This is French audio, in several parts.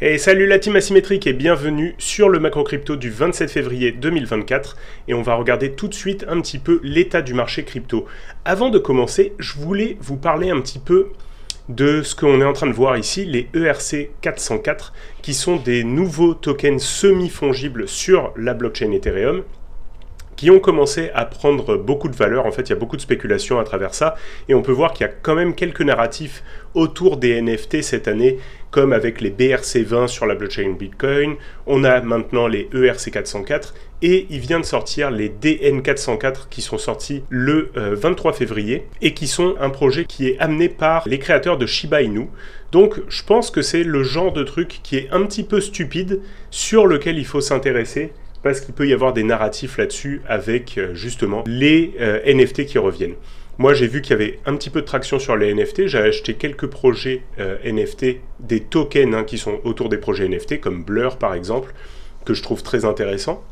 Et salut la team asymétrique et bienvenue sur le macro crypto du 27 février 2024 et on va regarder tout de suite un petit peu l'état du marché crypto. Avant de commencer, je voulais vous parler un petit peu de ce qu'on est en train de voir ici, les ERC404 qui sont des nouveaux tokens semi-fongibles sur la blockchain Ethereum qui ont commencé à prendre beaucoup de valeur. En fait, il y a beaucoup de spéculation à travers ça, et on peut voir qu'il y a quand même quelques narratifs autour des NFT cette année, comme avec les BRC20 sur la blockchain Bitcoin, on a maintenant les ERC404, et il vient de sortir les DN404 qui sont sortis le 23 février, et qui sont un projet qui est amené par les créateurs de Shiba Inu. Donc je pense que c'est le genre de truc qui est un petit peu stupide, sur lequel il faut s'intéresser, parce qu'il peut y avoir des narratifs là-dessus avec justement les NFT qui reviennent. Moi, j'ai vu qu'il y avait un petit peu de traction sur les NFT. J'ai acheté quelques projets NFT, des tokens qui sont autour des projets NFT, comme Blur par exemple, que je trouve très intéressant.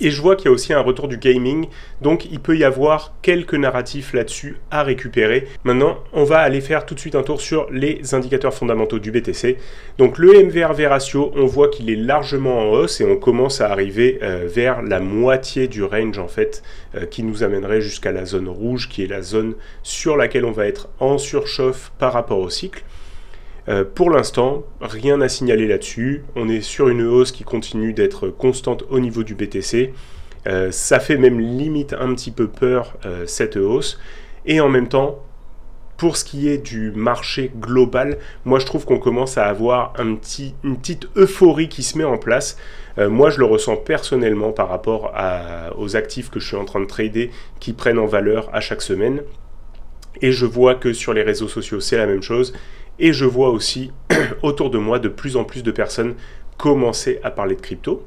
Et je vois qu'il y a aussi un retour du gaming, donc il peut y avoir quelques narratifs là-dessus à récupérer. Maintenant, on va aller faire tout de suite un tour sur les indicateurs fondamentaux du BTC. Donc le MVRV ratio, on voit qu'il est largement en hausse et on commence à arriver vers la moitié du range en fait, qui nous amènerait jusqu'à la zone rouge, qui est la zone sur laquelle on va être en surchauffe par rapport au cycle. Pour l'instant, rien à signaler là-dessus. On est sur une hausse qui continue d'être constante au niveau du BTC. Ça fait même limite un petit peu peur cette hausse. Et en même temps, pour ce qui est du marché global, moi je trouve qu'on commence à avoir une petite euphorie qui se met en place. Moi je le ressens personnellement par rapport aux actifs que je suis en train de trader qui prennent en valeur à chaque semaine. Et je vois que sur les réseaux sociaux c'est la même chose. Et je vois aussi autour de moi de plus en plus de personnes commencer à parler de crypto.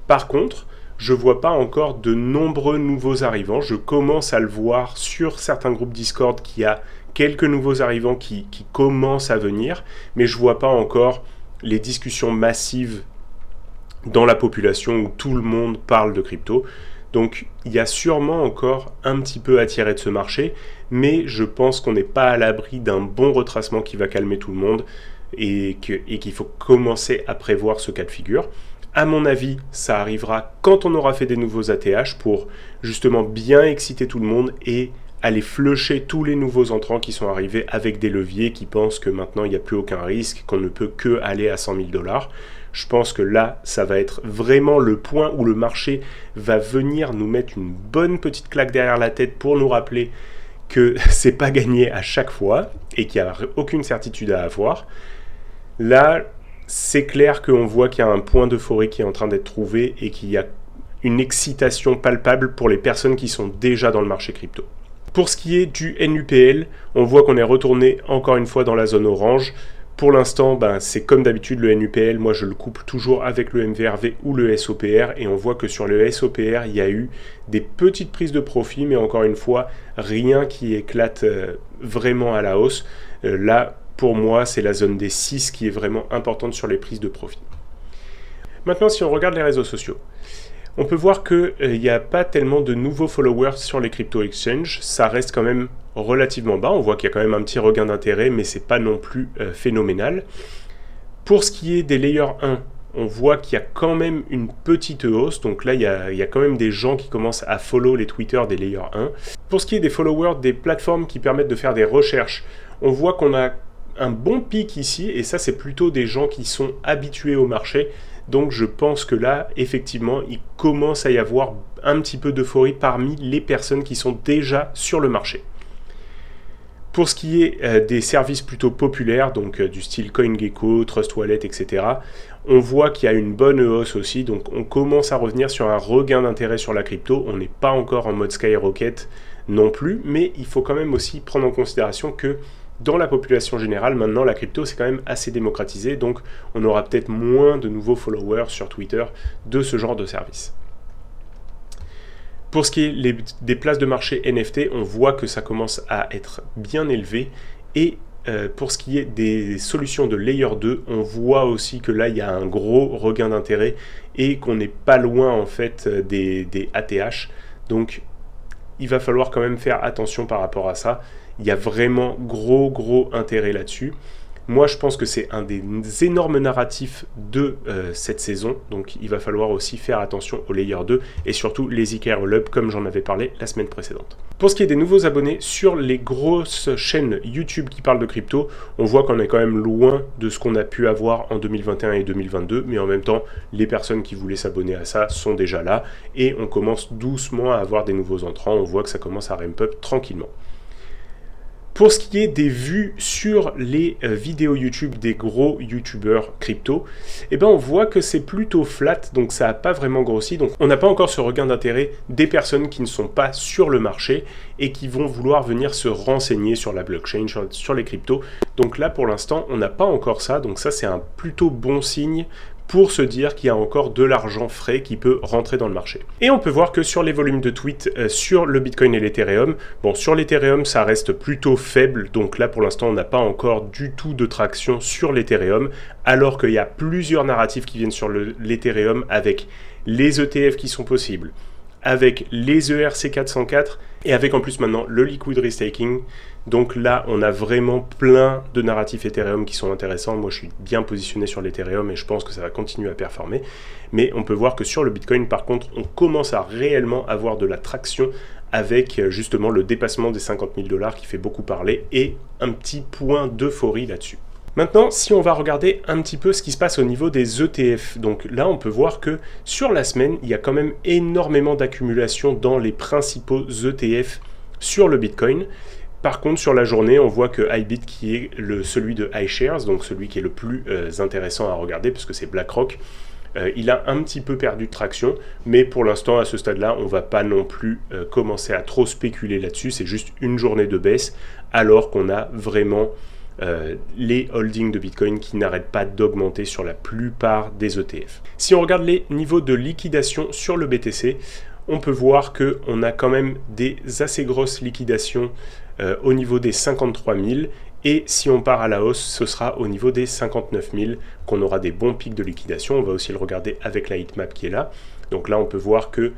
Par contre, je ne vois pas encore de nombreux nouveaux arrivants. Je commence à le voir sur certains groupes Discord qu'il y a quelques nouveaux arrivants qui commencent à venir. Mais je ne vois pas encore les discussions massives dans la population où tout le monde parle de crypto. Donc il y a sûrement encore un petit peu à tirer de ce marché, mais je pense qu'on n'est pas à l'abri d'un bon retracement qui va calmer tout le monde et qu'il faut commencer à prévoir ce cas de figure. À mon avis, ça arrivera quand on aura fait des nouveaux ATH pour justement bien exciter tout le monde et aller flusher tous les nouveaux entrants qui sont arrivés avec des leviers qui pensent que maintenant il n'y a plus aucun risque, qu'on ne peut que aller à 100 000 $. Je pense que là, ça va être vraiment le point où le marché va venir nous mettre une bonne petite claque derrière la tête pour nous rappeler que c'est pas gagné à chaque fois et qu'il n'y a aucune certitude à avoir. Là, c'est clair qu'on voit qu'il y a un point d'euphorie qui est en train d'être trouvé et qu'il y a une excitation palpable pour les personnes qui sont déjà dans le marché crypto. Pour ce qui est du NUPL, on voit qu'on est retourné encore une fois dans la zone orange. Pour l'instant, c'est comme d'habitude le NUPL, moi je le couple toujours avec le MVRV ou le SOPR et on voit que sur le SOPR, il y a eu des petites prises de profit, mais encore une fois, rien qui éclate vraiment à la hausse. Là, pour moi, c'est la zone des 6 qui est vraiment importante sur les prises de profit. Maintenant, si on regarde les réseaux sociaux, on peut voir qu'il n'y a pas tellement de nouveaux followers sur les crypto exchanges, ça reste quand même relativement bas, on voit qu'il y a quand même un petit regain d'intérêt, mais c'est pas non plus phénoménal. Pour ce qui est des layers 1, on voit qu'il y a quand même une petite hausse, donc là il y a quand même des gens qui commencent à follow les Twitter des layers 1. Pour ce qui est des followers des plateformes qui permettent de faire des recherches, on voit qu'on a un bon pic ici, et ça c'est plutôt des gens qui sont habitués au marché. Donc je pense que là, effectivement, il commence à y avoir un petit peu d'euphorie parmi les personnes qui sont déjà sur le marché. Pour ce qui est des services plutôt populaires, donc du style CoinGecko, Trust Wallet, etc., on voit qu'il y a une bonne hausse aussi, donc on commence à revenir sur un regain d'intérêt sur la crypto. On n'est pas encore en mode skyrocket non plus, mais il faut quand même aussi prendre en considération que dans la population générale, maintenant, la crypto, c'est quand même assez démocratisé, donc on aura peut-être moins de nouveaux followers sur Twitter de ce genre de service. Pour ce qui est des places de marché NFT, on voit que ça commence à être bien élevé, et pour ce qui est des solutions de Layer 2, on voit aussi que là, il y a un gros regain d'intérêt, et qu'on n'est pas loin, en fait, des ATH, donc il va falloir quand même faire attention par rapport à ça. Il y a vraiment gros intérêt là-dessus. Moi, je pense que c'est un des énormes narratifs de cette saison, donc il va falloir aussi faire attention au Layer 2 et surtout les IKR Hub, comme j'en avais parlé la semaine précédente. Pour ce qui est des nouveaux abonnés sur les grosses chaînes YouTube qui parlent de crypto, on voit qu'on est quand même loin de ce qu'on a pu avoir en 2021 et 2022, mais en même temps, les personnes qui voulaient s'abonner à ça sont déjà là, et on commence doucement à avoir des nouveaux entrants, on voit que ça commence à ramp up tranquillement. Pour ce qui est des vues sur les vidéos YouTube des gros YouTubeurs crypto, eh ben on voit que c'est plutôt flat, donc ça n'a pas vraiment grossi. Donc on n'a pas encore ce regain d'intérêt des personnes qui ne sont pas sur le marché et qui vont vouloir venir se renseigner sur la blockchain, sur les cryptos. Donc là pour l'instant on n'a pas encore ça, donc ça c'est un plutôt bon signe pour se dire qu'il y a encore de l'argent frais qui peut rentrer dans le marché. Et on peut voir que sur les volumes de tweets sur le Bitcoin et l'Ethereum, bon sur l'Ethereum ça reste plutôt faible, donc là pour l'instant on n'a pas encore du tout de traction sur l'Ethereum, alors qu'il y a plusieurs narratifs qui viennent sur l'Ethereum avec les ETF qui sont possibles, avec les ERC404 et avec en plus maintenant le liquid restaking. Donc là, on a vraiment plein de narratifs Ethereum qui sont intéressants. Moi, je suis bien positionné sur l'Ethereum et je pense que ça va continuer à performer. Mais on peut voir que sur le Bitcoin, par contre, on commence à réellement avoir de la traction avec justement le dépassement des 50 000 $ qui fait beaucoup parler et un petit point d'euphorie là-dessus. Maintenant, si on va regarder un petit peu ce qui se passe au niveau des ETF, donc là on peut voir que sur la semaine, il y a quand même énormément d'accumulation dans les principaux ETF sur le Bitcoin. Par contre, sur la journée, on voit que IBIT, qui est celui de iShares, donc celui qui est le plus intéressant à regarder, puisque c'est BlackRock, il a un petit peu perdu de traction, mais pour l'instant, à ce stade-là, on ne va pas non plus commencer à trop spéculer là-dessus, c'est juste une journée de baisse, alors qu'on a vraiment les holdings de Bitcoin qui n'arrêtent pas d'augmenter sur la plupart des ETF. Si on regarde les niveaux de liquidation sur le BTC, on peut voir qu'on a quand même des assez grosses liquidations au niveau des 53 000, et si on part à la hausse, ce sera au niveau des 59 000 qu'on aura des bons pics de liquidation. On va aussi le regarder avec la heatmap qui est là. Donc là, on peut voir que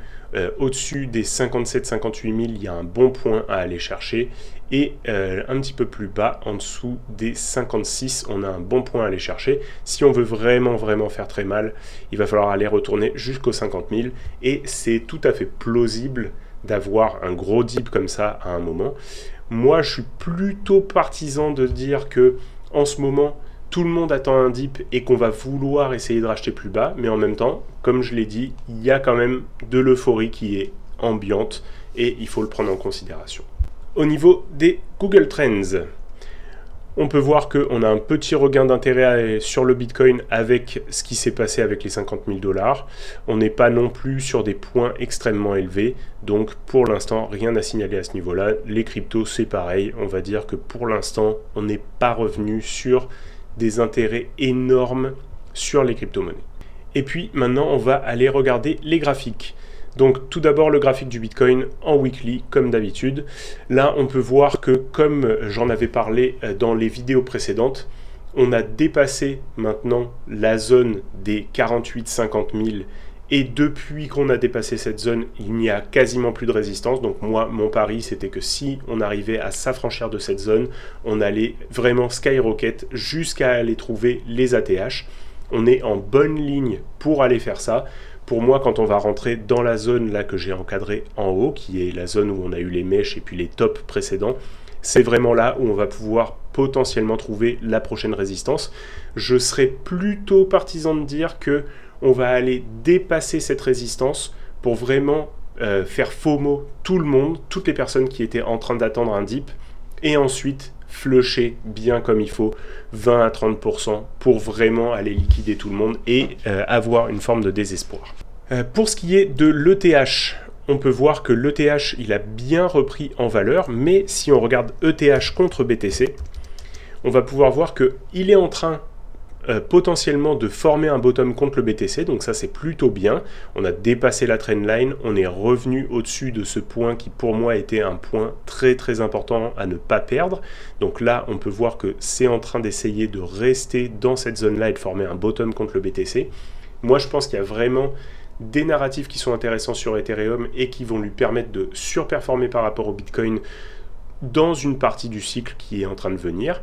au-dessus des 57-58 000, il y a un bon point à aller chercher, et un petit peu plus bas, en dessous des 56, on a un bon point à aller chercher. Si on veut vraiment faire très mal, il va falloir aller retourner jusqu'aux 50 000, et c'est tout à fait plausible d'avoir un gros dip comme ça à un moment. Moi, je suis plutôt partisan de dire que en ce moment, tout le monde attend un dip et qu'on va vouloir essayer de racheter plus bas, mais en même temps, comme je l'ai dit, il y a quand même de l'euphorie qui est ambiante et il faut le prendre en considération. Au niveau des Google Trends, on peut voir qu'on a un petit regain d'intérêt sur le Bitcoin avec ce qui s'est passé avec les 50 000 $. On n'est pas non plus sur des points extrêmement élevés, donc pour l'instant, rien à signaler à ce niveau-là. Les cryptos, c'est pareil, on va dire que pour l'instant, on n'est pas revenu sur des intérêts énormes sur les crypto-monnaies. Et puis maintenant, on va aller regarder les graphiques. Donc tout d'abord le graphique du Bitcoin en weekly comme d'habitude. Là on peut voir que comme j'en avais parlé dans les vidéos précédentes, on a dépassé maintenant la zone des 48-50 000 et depuis qu'on a dépassé cette zone, il n'y a quasiment plus de résistance. Donc moi, mon pari c'était que si on arrivait à s'affranchir de cette zone, on allait vraiment skyrocket jusqu'à aller trouver les ATH. On est en bonne ligne pour aller faire ça. Pour moi, quand on va rentrer dans la zone là que j'ai encadrée en haut, qui est la zone où on a eu les mèches et puis les tops précédents, c'est vraiment là où on va pouvoir potentiellement trouver la prochaine résistance. Je serais plutôt partisan de dire que on va aller dépasser cette résistance pour vraiment faire FOMO tout le monde, toutes les personnes qui étaient en train d'attendre un dip, et ensuite flusher bien comme il faut 20 à 30% pour vraiment aller liquider tout le monde et avoir une forme de désespoir. Pour ce qui est de l'ETH, on peut voir que l'ETH il a bien repris en valeur, mais si on regarde ETH contre BTC, on va pouvoir voir qu'il est en train potentiellement de former un bottom contre le BTC, donc ça c'est plutôt bien. On a dépassé la trendline, on est revenu au-dessus de ce point qui pour moi était un point très important à ne pas perdre. Donc là on peut voir que c'est en train d'essayer de rester dans cette zone là et de former un bottom contre le BTC. Moi je pense qu'il y a vraiment des narratifs qui sont intéressants sur Ethereum et qui vont lui permettre de surperformer par rapport au Bitcoin dans une partie du cycle qui est en train de venir.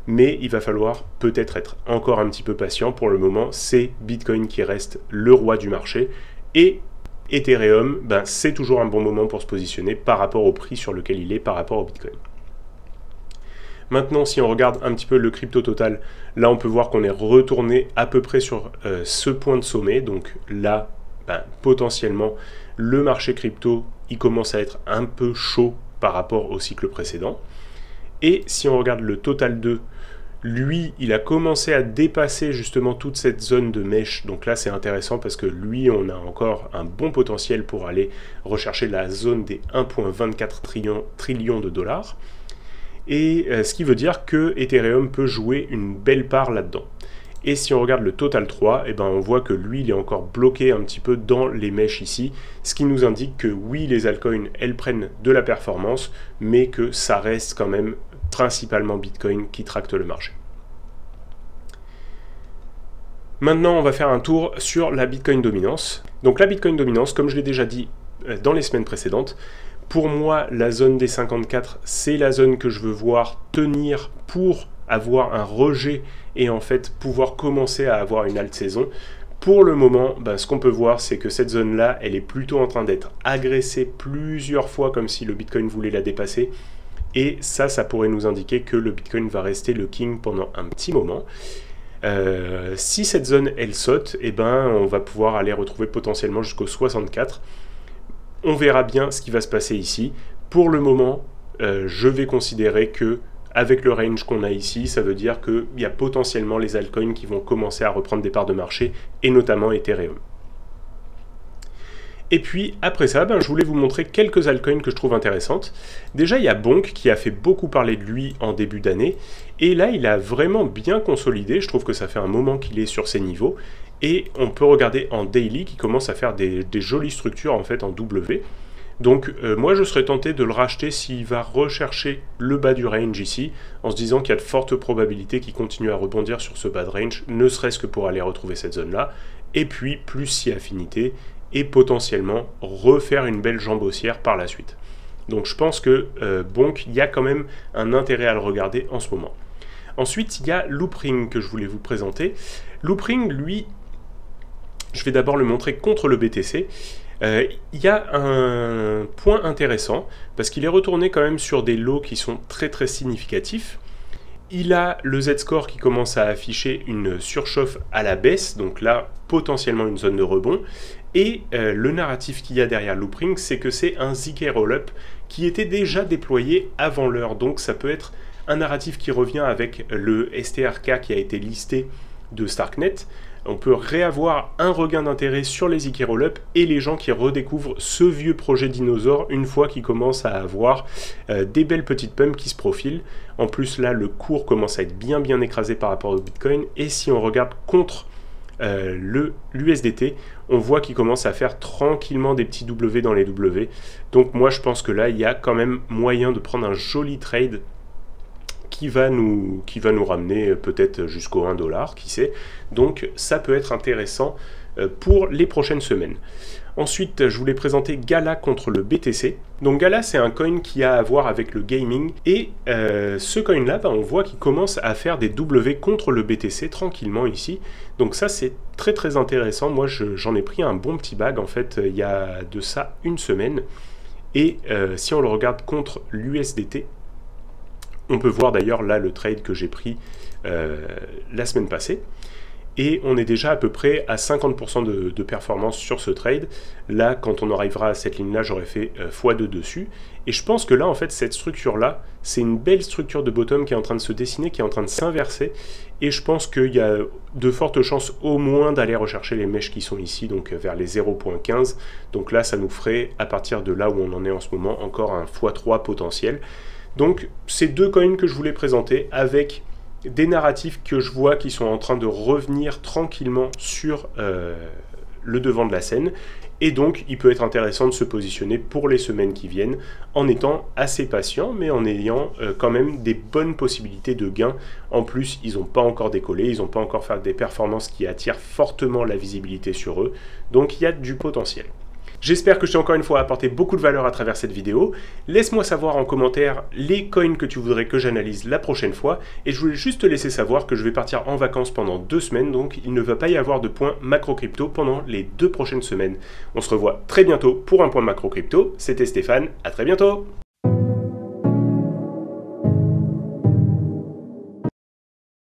mais il va falloir peut-être être encore un petit peu patient. Pour le moment, c'est Bitcoin qui reste le roi du marché, et Ethereum, c'est toujours un bon moment pour se positionner par rapport au prix sur lequel il est par rapport au Bitcoin. Maintenant, si on regarde un petit peu le crypto total, là on peut voir qu'on est retourné à peu près sur ce point de sommet. Donc là, potentiellement, le marché crypto, il commence à être un peu chaud par rapport au cycle précédent. Et si on regarde le total 2, lui, il a commencé à dépasser justement toute cette zone de mèche. Donc là, c'est intéressant parce que lui, on a encore un bon potentiel pour aller rechercher la zone des 1,24 trillions de dollars. Et ce qui veut dire que Ethereum peut jouer une belle part là-dedans. Et si on regarde le total 3, on voit que lui, il est encore bloqué un petit peu dans les mèches ici, ce qui nous indique que oui, les altcoins, elles prennent de la performance, mais que ça reste quand même principalement Bitcoin qui tracte le marché. Maintenant, on va faire un tour sur la Bitcoin dominance. Donc la Bitcoin dominance, comme je l'ai déjà dit dans les semaines précédentes, pour moi, la zone des 54, c'est la zone que je veux voir tenir pour avoir un rejet et en fait pouvoir commencer à avoir une halte saison. Pour le moment, ce qu'on peut voir, c'est que cette zone-là, elle est plutôt en train d'être agressée plusieurs fois comme si le Bitcoin voulait la dépasser. Et ça pourrait nous indiquer que le Bitcoin va rester le king pendant un petit moment. Si cette zone, elle saute, on va pouvoir aller retrouver potentiellement jusqu'au 64. On verra bien ce qui va se passer ici. Pour le moment, je vais considérer que avec le range qu'on a ici, ça veut dire qu'il y a potentiellement les altcoins qui vont commencer à reprendre des parts de marché, et notamment Ethereum. Et puis après ça, je voulais vous montrer quelques altcoins que je trouve intéressantes. Déjà, il y a Bonk qui a fait beaucoup parler de lui en début d'année, et là, il a vraiment bien consolidé. Je trouve que ça fait un moment qu'il est sur ces niveaux. Et on peut regarder en daily qui commence à faire des jolies structures en fait en W. Donc moi je serais tenté de le racheter s'il va rechercher le bas du range ici, en se disant qu'il y a de fortes probabilités qu'il continue à rebondir sur ce bas de range, ne serait-ce que pour aller retrouver cette zone là, et puis plus si affinité, et potentiellement refaire une belle jambe haussière par la suite. Donc je pense que Bonk, il y a quand même un intérêt à le regarder en ce moment. Ensuite il y a Loopring que je voulais vous présenter. Loopring, lui, je vais d'abord le montrer contre le BTC. Il y a un point intéressant, parce qu'il est retourné quand même sur des lows qui sont très très significatifs. Il a le Z-score qui commence à afficher une surchauffe à la baisse, donc là, potentiellement une zone de rebond. Et le narratif qu'il y a derrière Loopring, c'est que c'est un ZK Rollup qui était déjà déployé avant l'heure. Donc ça peut être un narratif qui revient avec le STRK qui a été listé de Starknet. On peut réavoir un regain d'intérêt sur les ZK Rollup et les gens qui redécouvrent ce vieux projet dinosaure une fois qu'ils commencent à avoir des belles petites pumps qui se profilent. En plus là, le cours commence à être bien écrasé par rapport au Bitcoin, et si on regarde contre l'USDT, on voit qu'il commence à faire tranquillement des petits W dans les W. Donc moi je pense que là, il y a quand même moyen de prendre un joli trade qui va nous ramener peut-être jusqu'au 1$, qui sait. Donc ça peut être intéressant pour les prochaines semaines. Ensuite, je voulais présenter Gala contre le BTC. Donc Gala, c'est un coin qui a à voir avec le gaming, et ce coin-là, on voit qu'il commence à faire des W contre le BTC tranquillement ici. Donc ça, c'est très très intéressant. Moi, j'en ai pris un bon petit bag, en fait, il y a de ça une semaine. Et si on le regarde contre l'USDT, on peut voir d'ailleurs là le trade que j'ai pris la semaine passée. Et on est déjà à peu près à 50% de performance sur ce trade. Là, quand on arrivera à cette ligne-là, j'aurais fait x2 dessus. Et je pense que là, en fait, cette structure-là, c'est une belle structure de bottom qui est en train de se dessiner, qui est en train de s'inverser. Et je pense qu'il y a de fortes chances au moins d'aller rechercher les mèches qui sont ici, donc vers les 0.15. Donc là, ça nous ferait, à partir de là où on en est en ce moment, encore un x3 potentiel. Donc, c'est deux coins que je voulais présenter avec des narratifs que je vois qui sont en train de revenir tranquillement sur le devant de la scène. Et donc, il peut être intéressant de se positionner pour les semaines qui viennent en étant assez patient, mais en ayant quand même des bonnes possibilités de gains. En plus, ils n'ont pas encore décollé, ils n'ont pas encore fait des performances qui attirent fortement la visibilité sur eux. Donc, il y a du potentiel. J'espère que je t'ai encore une fois apporté beaucoup de valeur à travers cette vidéo. Laisse-moi savoir en commentaire les coins que tu voudrais que j'analyse la prochaine fois. Et je voulais juste te laisser savoir que je vais partir en vacances pendant 2 semaines, donc il ne va pas y avoir de points macro crypto pendant les 2 prochaines semaines. On se revoit très bientôt pour un point macro crypto. C'était Stéphane, à très bientôt!